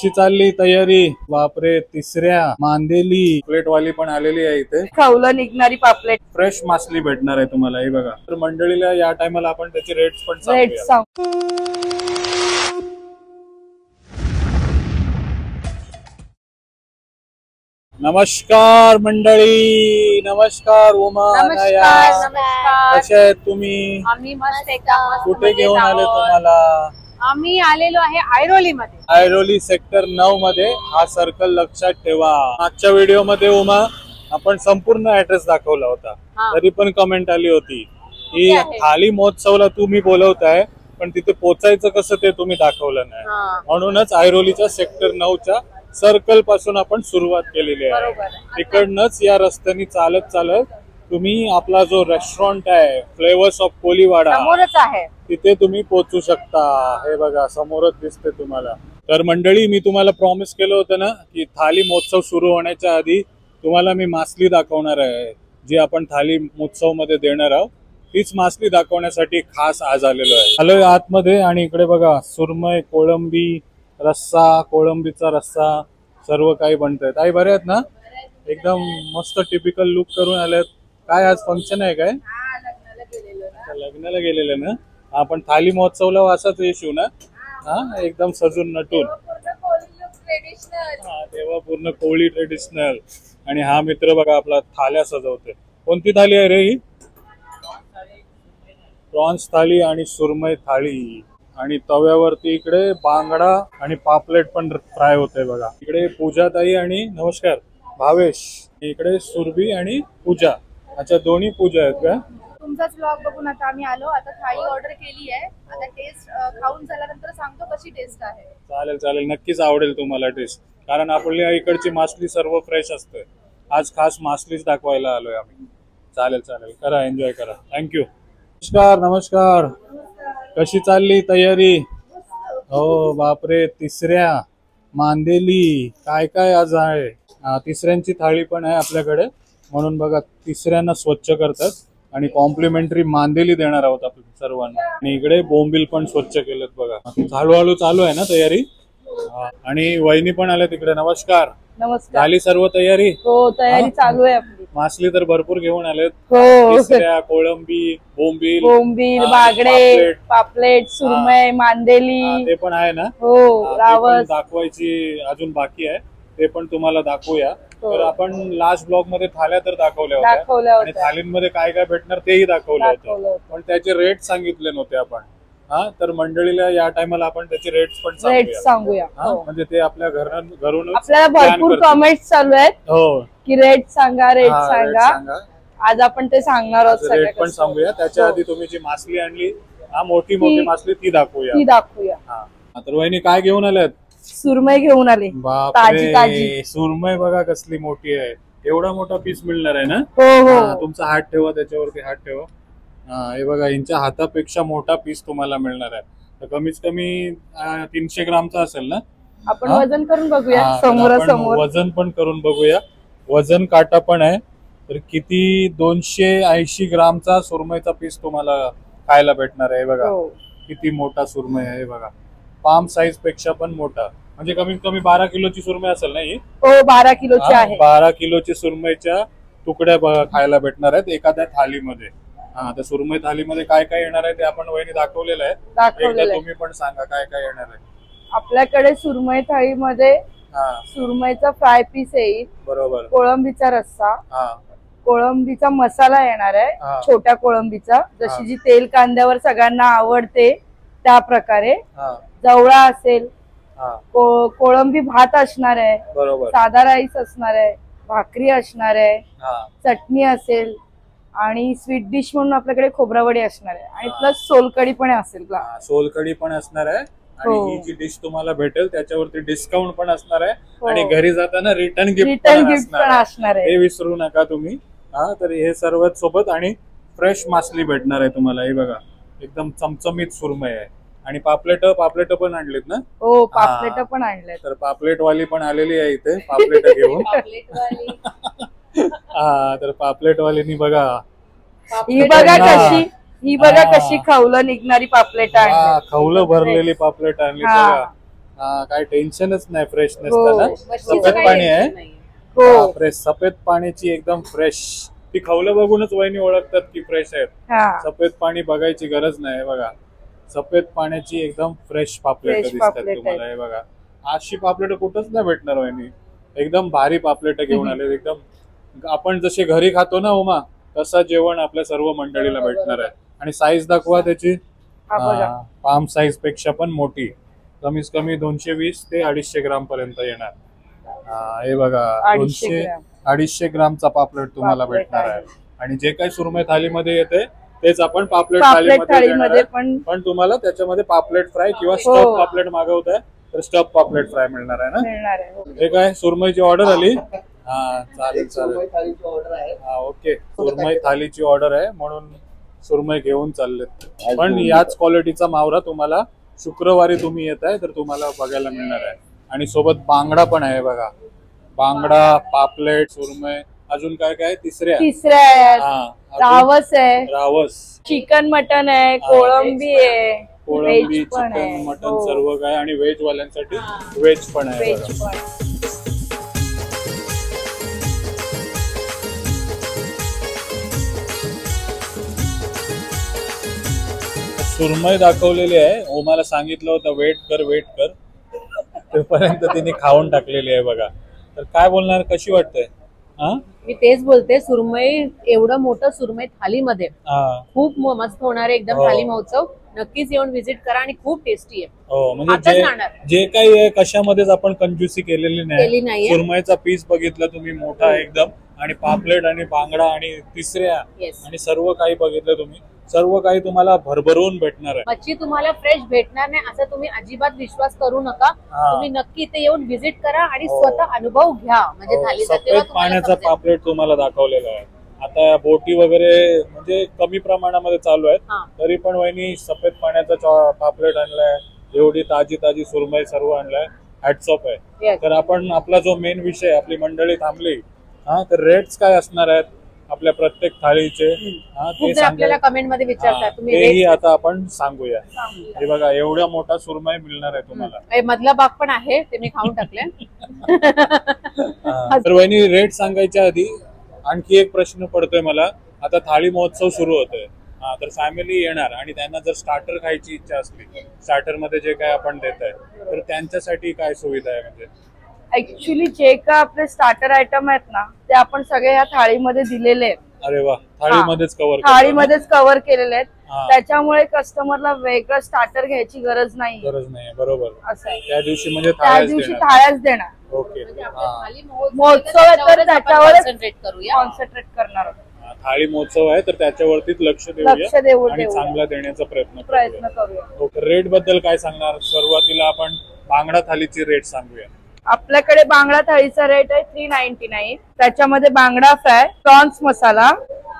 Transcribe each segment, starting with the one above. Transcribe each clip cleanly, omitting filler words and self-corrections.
कशी चालली तयारी? बापरे, तिसऱ्या मांदेली प्लेटवाली पण आलेली आहे इथे. खवलं निघणारी पापलेट, फ्रेश मासली भेटणार आहे तुम्हाला. हे बघा, तर मंडळीला या टायमाला आपण त्याची रेट्स पण सांगूया. नमस्कार मंडळी, नमस्कार उमा, कशा आहेत तुम्ही? आम्ही मस्त एकदम. कुठे घेऊन आले तुम्हाला? आम्ही आलेलो आहे ऐरोली मध्ये, ऐरोली सेक्टर 9 मध्ये. हा सर्कल लक्षात ठेवा. मागच्या व्हिडिओ मध्ये उमा आपण संपूर्ण ऍड्रेस दाखवला होता, तरी पण कमेंट आली होती की थाली महोत्सवला तुम्ही बोलवताय पण तिथे पोचायचं कसं ते तुम्ही दाखवलं नाही. म्हणूनच ऐरोलीच्या सेक्टर 9च्या सर्कल पासून आपण सुरुवात केलेली आहे. तिकडनंच या रस्त्याने चालत चालत तुम्ही आपला जो रेस्टॉरंट आहे फ्लेवर्स ऑफ कोलीवाडा समोरच आहे, तिथे तुम्ही पोहोचू शकता. हे बघा समोरच दिसते तुम्हाला. तर मंडळी, मी तुम्हाला प्रॉमिस केलं होतं ना की थाली महोत्सव सुरू होण्याच्या आधी तुम्हाला मी मासली दाखवणार आहे, जी आपण थाली महोत्सव मध्ये देणार आहोत. तीच मासली दाखवण्यासाठी खास आज आलेलो आहे. आलोय आतमध्ये आणि इकडे बघा सुरमई, कोळंबी रस्सा, कोळंबीचा रस्सा सर्व काही बनतंय. ताई बरे आहेत ना? एकदम मस्त टिपिकल लुक करून आलेत. काय आज फंक्शन आहे काय? लग्नाला गेलेलं ना आपण? थाली महोत्सवला असाच येशील ना? हा, एकदम सजून नटून. तेव्हा पूर्ण कोळी ट्रेडिशनल. आणि हा मित्र बघा आपला थाल्या सजवते. कोणती थाली आहे रे ही? प्रॉन्स थाली आणि सुरमई थाळी. आणि तव्यावरती इकडे बांगडा आणि पापलेट पण फ्राय होते बघा. इकडे पूजा ताई आणि नमस्कार भावेश. इकडे सुरभी आणि पूजा. अच्छा, दोन्ही पूजा आहेत का? तुमचाच ब्लॉग बघून आता आम्ही आलो. आता थाळी ऑर्डर केली आहे. आता टेस्ट खाऊन झाल्यानंतर सांगतो कशी टेस्ट आहे. चालेल चालेल, नक्कीच आवडेल तुम्हाला टेस्ट. कारण आपल्या इकडची मासली सर्व फ्रेश असते. आज खास मासलीच दाखवायला आलोय आम्ही. चालेल चालेल, करा एन्जॉय करा. थँक्यू. नमस्कार नमस्कार, कशी चालली तयारी? हो बापरे, तिसऱ्या मांदेली काय काय आज आहे. तिसऱ्यांची थाळी पण आहे आपल्याकडे. म्हणून बघा तिसऱ्यांना स्वच्छ करतात आणि कॉम्प्लिमेंटरी मांदेली देणार आहोत आपण सर्वांना. आणि इकडे बोंबील पण स्वच्छ केलेत बघा. हळूहळू चालू आहे ना तयारी. आणि वहिनी पण आल्या तिकडे. नमस्कार. नमस्कार. झाली सर्व तयारी? हो, तयारी चालू आहे आपली. मासली तर भरपूर घेऊन आलेत. हो, तिसऱ्या, कोळंबी, बोंबील, बागडे, पापलेट, सुरमई, मांदेली ते पण आहे ना. हो, रावस दाखवायची अजून बाकी आहे. ते पण तुम्हाला दाखवूया. तर आपण लास्ट ब्लॉग मध्ये थाल्या तर दाखवल्या होत्या आणि थालींमध्ये काय काय भेटणार तेही दाखवलं होतं, पण त्याचे रेट सांगितले नव्हते आपण. हा, तर मंडळीला या टायमाला आपण त्याचे रेट्स पण सांगूया. म्हणजे ते आपल्या घरून आपल्याला भरपूर कमेंट्स चालू आहेत. हो, की रेट सांगा, रेट सांगा. आज आपण ते सांगणार आहोत. रेट पण सांगूया. त्याच्या आधी तुम्ही जी मासली आणली, मोठी मासली ती दाखवूया. हा, तर वहिनी काय घेऊन आल्यात? सुरमई घेऊन आले. बापरे, सुरमई बघा कसली मोठी आहे. एवढा मोठा पीस मिळणार आहे ना? हो. तुमचा हात ठेवा, त्याच्यावरती हात ठेवा. हे बघा, यांच्या हातापेक्षा मोठा पीस तुम्हाला मिळणार आहे. तर कमीत कमी 300 ग्रामचा असेल ना? आपण वजन करून बघूया. समोर वजन पण करून बघूया. वजन काटा पण आहे. तर किती? 280 ग्रामचा सुरमईचा पीस तुम्हाला खायला भेटणार आहे. बघा किती मोठा सुरमई आहे. बघा, पाम साईज पेक्षा पण मोठा. म्हणजे कमीत कमी 12 किलोची सुरमई असेल ना ही? हो, 12 किलोची आहे. 12 किलोची सुरमईच्या तुकड्या खायला भेटणार आहेत एखाद्या थालीमध्ये. त्या सुरमई थालीमध्ये काय काय येणार आहे ते आपण वहिनी दाखवलेलं आहे. एकदा तुम्ही पण सांगा काय काय येणार आहे. आपल्याकडे सुरमई थाळीमध्ये सुरमईचा फ्राय पीस येईल. बरोबर. कोळंबीचा रस्सा, कोळंबीचा मसाला येणार आहे, छोट्या कोळंबीचा, जशी जी तेल कांद्यावर सगळ्यांना आवडते त्या प्रकारे. जवळा असेल, कोळंबी भात असणार आहे, बरोबर, साधा राईस असणार आहे, भाकरी असणार आहे, चटणी असेल आणि स्वीट डिश म्हणून आपल्याकडे खोबरावडी असणार आहे आणि प्लस सोलकढी पण असेल. सोलकढी पण असणार आहे. आणि ही जी डिश तुम्हाला भेटेल त्याच्यावरती डिस्काउंट पण असणार आहे. आणि घरी जाताना रिटर्न गिफ्ट पण असणार आहे. हे विसरू नका तुम्ही. तर हे सर्व सोबत आणि फ्रेश मासली भेटणार आहे तुम्हाला. हे बघा, एकदम चमचमीत सुरमई आहे. आणि पापलेट पण आणलीत ना? हो, पापलेट पण आणले. तर पापलेट वाली पण आलेली आहे इथे पापलेट घेऊन. तर पापलेट वालीनी बघा, ही बघा कशी खवलं निघणारी पापलेट आहे. खवलं भरलेली पापलेट आणली बघा. काय टेन्शनच नाही फ्रेशनेस हो. त्याला. सफेद पाणी आहे. हो फ्रेश सफेद पाण्याची एकदम फ्रेश. ती खवलं बघूनच वहिनी ओळखतात की फ्रेश आहेत. हा सफेद पाणी बघायची गरज नाही. बघा सफेद पाण्याची एकदम फ्रेश पापलेट Fresh दिसतात पापलेट तुम्हाला. हे बघा अशी पापलेट कुठंच नाही भेटणार वहिनी. एकदम भारी पापलेट घेऊन आले. एकदम आपण जसे घरी खातो ना उमा, तसं जेवण आपल्या सर्व मंडळीला भेटणार आहे. आणि साईज दाखवा त्याची. पाम साईज पेक्षा पण मोठी. कमीत कमी 220 ते 250 ग्राम पर्यंत येणार. हे बघा 200-250 ग्रामचा पापलेट तुम्हाला भेटणार आहे. आणि जे काही सुरमई थालीमध्ये येते तेच आपण पापलेट थालीमध्ये पण तुम्हाला त्याच्यामध्ये पापलेट फ्राय किंवा स्टफ पापलेट मागवताय तर स्टफ पापलेट फ्राय मिळणार आहे ना. हे काय सुरमईची ऑर्डर आली. चालेल चालेल. ओके सुरमई थालीची ऑर्डर आहे म्हणून सुरमई घेऊन चाललेत. पण याच क्वालिटीचा मावरा तुम्हाला शुक्रवारी तुम्ही येत आहे तर तुम्हाला बघायला मिळणार आहे. आणि सोबत बांगडा पण आहे बघा. बांगडा पापलेट सुरमई अजून काय काय तिसऱ्या रावस आहे. रावस चिकन मटन आहे. कोळंबी आहे. कोळंबी चिकन मटन सर्व काय. आणि व्हेज वाल्यांसाठी व्हेज पण आहे. सुरमई दाखवलेली आहे. ओमाला सांगितलं होतं वेट कर तोपर्यंत तिने खाऊन टाकलेली आहे बघा. तर काय बोलणार, कशी वाटतंय? मी तेच बोलते. सुरमई एवढं मोठं सुरमई थालीमध्ये खूप मस्त होणार आहे. एकदम थाली महोत्सव. नक्कीच येऊन व्हिजिट करा आणि खूप टेस्टी आहे. हो म्हणजे जे काही आहे कशामध्येच आपण कंजूसी केलेली नाही. सुरमईचा पीस बघितला तुम्ही मोठा एकदम. आणि पापलेट आणि बांगडा आणि तिसऱ्या आणि सर्व काही बघितलं तुम्ही. सर्व काही तुम्हाला भरभरून भेटणार आहे. मच्छी तुम्हाला फ्रेश भेटणार नाही असं तुम्ही अजिबात विश्वास करू नका. तुम्ही नक्की इथे येऊन व्हिजिट करा आणि स्वतः अनुभव घ्या. म्हणजे थालीचा सफेद पाण्याचा पापलेट तुम्हाला दाखवलेला आहे. आता बोटी वगैरे म्हणजे कमी प्रमाणामध्ये चालू आहेत. तरी पण वहिनी सफेद पाण्याचा पापलेट आणलाय. एवढी ताजी सुरमई सर्व आणलाय. हॅट्स ऑफ आहे. तर आपण आपला जो मेन विषय आपली मंडळी थांबली तर रेट्स काय असणार आहेत आपल्या प्रत्येक थाळीचे ते आपल्याला कमेंट मध्ये विचारतात. तेही आता आपण सांगूया. हे बघा एवढा मोठा सुरमई मिळणार आहे तुम्हाला. मधला भाग पण आहे ते मी खाऊन टाकले. तर वहिनी रेट सांगायच्या आधी आणखी एक प्रश्न पडतोय मला. आता थाळी महोत्सव सुरू होतोय. तर फॅमिली येणार आणि त्यांना जर स्टार्टर खायची इच्छा असली, स्टार्टर मध्ये जे काय आपण देत आहे तर त्यांच्यासाठी काय सुविधा आहे? म्हणजे ऍक्च्युली जे काय आपले स्टार्टर आयटम आहेत ना ते आपण सगळे ह्या थाळीमध्ये दिलेले आहेत. अरे वा. थाळीमध्येच कव्हर केलेले आहेत. त्याच्यामुळे कस्टमरला वेगळं स्टार्टर घ्यायची गरज नाही. बरोबर. असं आहे. त्या दिवशी म्हणजे थाळ्याच देणार. ओके. महोत्सव आहे तर त्याच्यावर कॉन्सन्ट्रेट करणार आहोत. थाळी महोत्सव आहे तर त्याच्यावरतीच लक्ष देऊया आणि चांगला देण्याचा प्रयत्न करूया. रेट बद्दल काय सांगणार? सुरुवातीला आपण बांगडा थालीची रेट सांगूया. आपल्याकडे बांगडा थाळीचा रेट आहे 399. त्याच्यामध्ये बांगडा फ्राय, प्रॉन्स मसाला,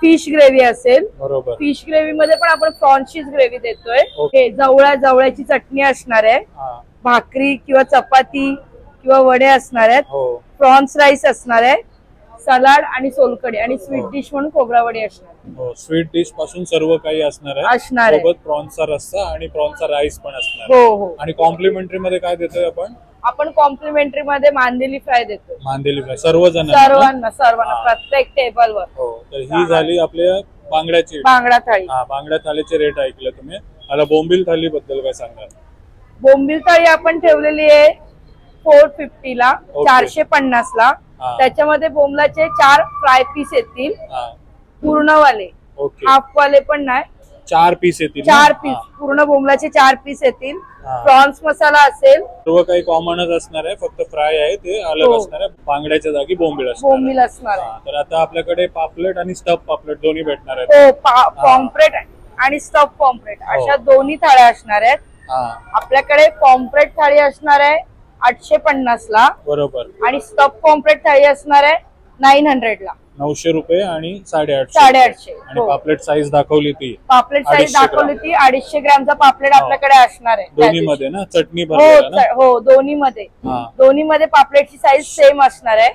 फिश ग्रेव्ही असेल. बरोबर. फिश ग्रेव्ही मध्ये पण आपण प्रॉन्सचीच ग्रेव्ही देतोय. हे जवळ्याची चटणी असणार आहे. भाकरी किंवा चपाती किंवा वडे असणार आहेत. प्रॉन्स राईस असणार आहे. सलाड आणि सोलकढी आणि स्वीट डिश म्हणून खोबरावडी असणार. स्वीट डिश पासून सर्व काही असणार आहे. सोबत प्रॉन्सचा रस्सा आणि प्रॉन्सचा राईस पण असणार. हो. आणि कॉम्प्लिमेंटरी मध्ये काय देतोय आपण कॉम्प्लिमेंटरी मध्ये मांदेली फ्राय देतो. मांदेली फ्राय सर्वांना प्रत्येक टेबलवर. तर ही झाली आपल्या बांगडा थाळी. बांगडा थाळीचे रेट ऐकले तुम्ही. आता बोंबील थाळी बद्दल काय सांगणार? बोंबील थाळी आपण ठेवलेली आहे 450 ला, 450 ला. त्याच्यामध्ये बोंबलाचे 4 फ्राय पीस येतील पूर्णवाले. हाफ वाले पण नाही. 4 पीस येतील. 4 पीस पूर्ण बोंबलाचे 4 पीस येतील. प्रॉन्स मसाला असेल. सर्व काही कॉमनच असणार आहे. फक्त फ्राय आहे ते अलग असणार आहे. बांगड्याच्या जागी बोंबील असणार. तर आता आपल्याकडे पापलेट आणि स्टफ पापलेट दोन्ही भेटणार आहेत. पॉम्प्रेट आणि स्टफ पॉम्प्रेट अशा दोन्ही थाळ्या असणार आहेत. आपल्याकडे पॉम्प्रेट थाळी असणार आहे 850 ला. बरोबर. आणि स्टफ पॉम्प्रेट थाळी असणार आहे 900 ला. 900 रुपये आणि 850. आणि पापलेट साईज दाखवली ती 250 ग्रॅमचा पापलेट आपल्याकडे असणार आहे. दोन्ही मध्ये ना चटणी हो दोन्ही मध्ये पापलेटची साईज सेम असणार आहे.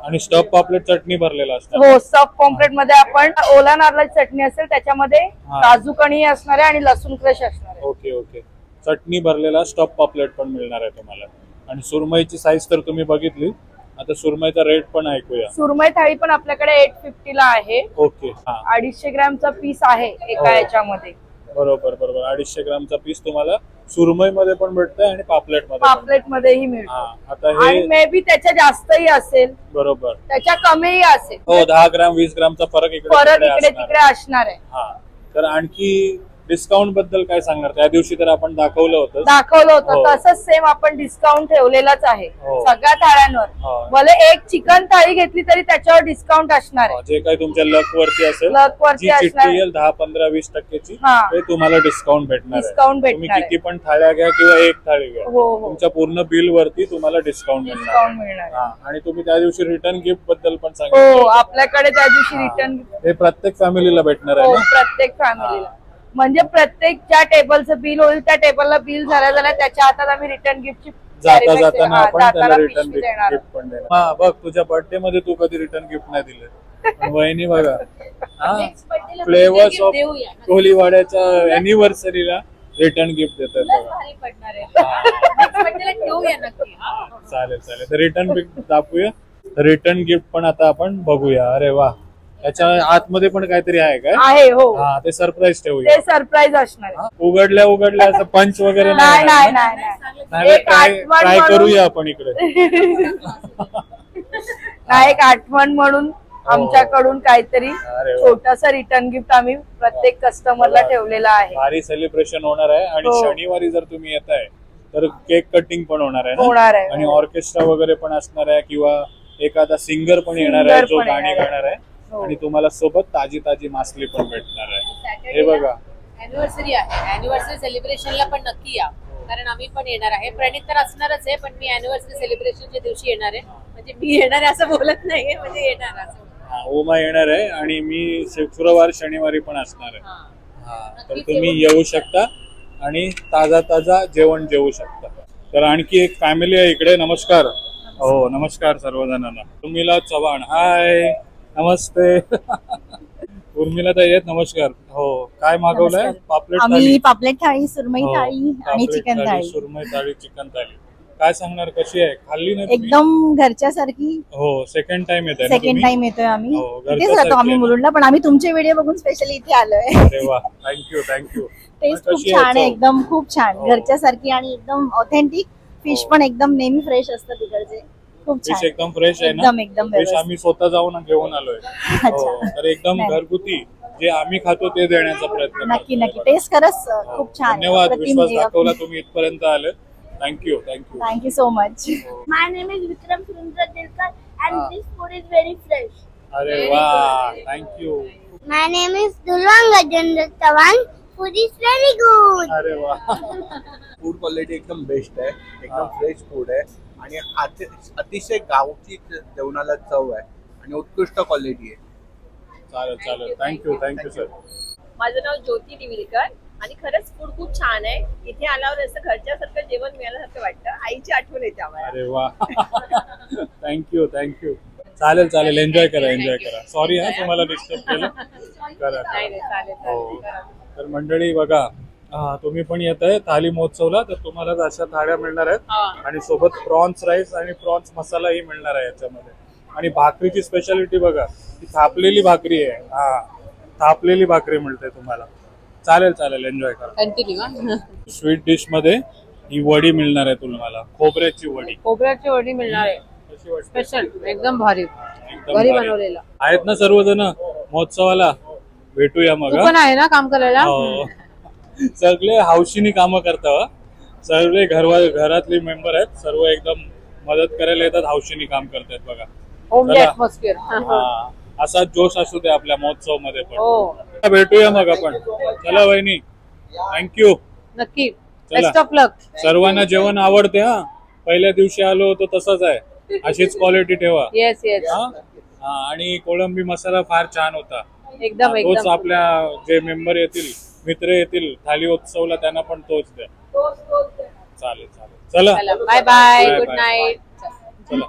आणि स्टफ पापलेट चटणी भरलेला असणार. हो. स्टफ पॉम्प्लेट मध्ये आपण ओला नारळाची चटणी असेल त्याच्यामध्ये काजू कणी असणार आहे आणि लसूण क्रश असणार आहे. ओके. चटणी भरलेला स्टफ पापलेट पण मिळणार आहे तुम्हाला. आणि सुरमईची साईज तर तुम्ही बघितली. आता सुरमईचा रेट पण ऐकूया. सुरमई थाळी पण आपल्याकडे 850 ला आहे. ओके. 250 ग्रॅमचा पीस आहे एका याच्यामध्ये. बरोबर बरोबर. 250 ग्रामचा पीस तुम्हाला सुरमई मध्ये पण भेटतंय आणि पापलेट मध्येही मिळतो. आता हे मे बी त्याच्या जास्तही असेल. बरोबर. त्याच्या कमीही असेल. हो 10 ग्राम 20 ग्रामचा फरक इकडे तिकडे असणार आहे. तर आणखी डिस्काउंट बद्दल काय सांगणार? त्या दिवशी तर आपण दाखवलं होतं. तसंच सेम आपण डिस्काउंट ठेवलेलाच आहे सगळ्या थाळ्यांवर. भले एक चिकन थाळी घेतली तरी त्याच्यावर डिस्काउंट असणार आहे. जे काही तुमच्या लक वरती असेल, जी चिठ्ठी येईल 10, 15, 20% ते तुम्हाला डिस्काउंट भेटणार आहे. तुम्ही किती पण थाळ्या घ्या किंवा एक थाळी घ्या, तुमच्या पूर्ण बिल वरती तुम्हाला डिस्काउंट मिळणार. आणि तुम्ही त्या दिवशी रिटर्न गिफ्ट बद्दल पण सांगितलं. आपल्याकडे त्या दिवशी रिटर्न हे प्रत्येक फॅमिलीला भेटणार आहे. प्रत्येक फॅमिलीला म्हणजे प्रत्येक ज्या टेबलचं बिल होईल त्या टेबलला बिल झाल्या त्याच्या हातात आम्ही रिटर्न गिफ्टची जाताना आपण त्याला रिटर्न गिफ्ट पण देणार. बघ तुझ्या बर्थडे मध्ये तू कधी रिटर्न गिफ्ट नाही दिलं. वहिनी बघा फ्लेवर्स ऑफ कोहलीवाड्याच्या अॅनिव्हर्सरीला रिटर्न गिफ्ट देतात. चालेल चालेल. तर रिटर्न गिफ्ट दाखवूया. रिटर्न गिफ्ट पण आता आपण बघूया. अरे वा, त्याच्या आतमध्ये पण काहीतरी आहे काय? आहे. हो ते सरप्राईज ठेवूया. ते सरप्राईज असणार. उघडल्या असं पंच वगैरे नाही. ट्राय करूया आपण इकडे. एक आठवण म्हणून आमच्याकडून काहीतरी छोटासा रिटर्न गिफ्ट आम्ही प्रत्येक कस्टमरला ठेवलेला आहे. भारी सेलिब्रेशन होणार आहे. आणि शनिवारी जर तुम्ही येताय तर केक कटिंग पण होणार आहे ना. आणि ऑर्केस्ट्रा वगैरे पण असणार आहे किंवा एखादा सिंगर पण येणार आहे जो गाणी गाणार आहे. आणि तुम्हाला सोबत ताजी ताजी मासली पण भेटणार आहे. हे बघा अॅनिव्हर्सरी आहे. अॅनिव्हर्सरी सेलिब्रेशनला पण नक्की या, कारण आम्ही पण येणार आहे. प्रणित तर असणारच आहे, पण मी अॅनिव्हर्सरी सेलिब्रेशनच्या दिवशी येणार आहे. म्हणजे मी येणार आहे असं बोलत नाहीये, म्हणजे येणार असं. उमा येणार आहे आणि मी शुक्रवार शनिवारी पण असणार आहे. तर तुम्ही येऊ शकता आणि ताजा जेवण जेवू शकता. तर आणखी एक फॅमिली आहे इकडे. नमस्कार. हो नमस्कार सर्वजणांना. उर्मिला चव्हाण. हाय नमस्ते. उर्मिला ताई आहेत. नमस्कार. हो काय मागवलंय? पापलेट थाळी. पापलेट थाळी, सुरमई थाळी आणि चिकन थाळी. सुरमई थाळी, चिकन थाळी. काय सांगणार, कशी आहे? खाल्ली ना? एकदम घरच्या सारखी. हो सेकंड टाइम येतोय. येतोय आम्ही. इथेच राहतो आम्ही मुलुंडला, पण आम्ही तुमचे व्हिडिओ बघून स्पेशली इथे आलोय. अरे वा, थँक्यू. टेस्ट खूप छान आहे. एकदम खूप छान घरच्या सारखी आणि एकदम ऑथेंटिक. फिश पण एकदम नेहमी फ्रेश असतं तिकडचे. खूप छान. फिश एकदम फ्रेश आहे ना. एकदम फिश आम्ही स्वतः जाऊन घेऊन आलोय. तर एकदम घरगुती जे आम्ही खातो ते देण्याचा प्रयत्न. नक्की टेस्ट खरंच खूप छान. धन्यवाद. विश्वास दाखवला तुम्ही इथपर्यंत आले. Thank you so much. My name is Vikram Surendra Dilkar and this food is very fresh. अरे वाह, thank you. My name is Dulwang Gajendra Chavan. Food is very good. अरे वाह. फूड क्वालिटी एकदम बेस्ट आहे. एकदम फ्रेश फूड आहे आणि अतिशय गावठी जेवणाला चव आहे आणि उत्कृष्ट क्वालिटी आहे. चालेल. Thank you sir. माझं नाव ज्योती निविलकर आणि खरंच फूड खूप छान आहे. इथे आल्यावर असं घरच्यासारखं जेवण मिळाल्यासारखं वाटतं. आईची आठवण येते आम्हाला. अरे वा. थँक्यू. चालेल. एन्जॉय करा. सॉरी तुम्हाला डिस्टर्ब केलं. करा. तर मंडळी बघा, तुम्ही पण येत आहे थाली महोत्सवला, तर तुम्हाला अशा थाळ्या मिळणार आहेत आणि सोबत प्रॉन्स राईस आणि प्रॉन्स मसालाही मिळणार आहे याच्यामध्ये. आणि भाकरीची स्पेशालिटी बघा, ती थापलेली भाकरी आहे. थापलेली भाकरी मिळते तुम्हाला. चालेल. एन्जॉय करा. कंटिन्यू. स्वीट डिश मध्ये ही वडी मिळणार आहे तुम्हाला. खोबऱ्याची वडी मिळणार आहे. स्पेशल एकदम भारी बनवलेला. आहेत ना सर्वजण महोत्सवाला? भेटूया मग. पण आहे ना काम करायला? सगळे हौशीनी काम करतात. सर्व घरातले मेंबर आहेत. सर्व एकदम मदत करायला येतात. हौशीनी काम करतात बघा. Homely atmosphere. असा जोश असू दे आपल्या महोत्सव मध्ये पण. भेटूया मग आपण. चला वहिनी, थँक्यू. नक्की. बेस्ट ऑफ लक. सर्वांना जेवण आवडते. पहिल्या दिवशी आलो होतो तसंच आहे. अशीच क्वालिटी ठेवा. येस. आणि कोळंबी मसाला फार छान होता. एकदम. तोच आपल्या जे मेंबर येतील, मित्र येतील थाली उत्सवला, त्यांना पण तोच द्या. चालेल. चला बाय. Good night. चला.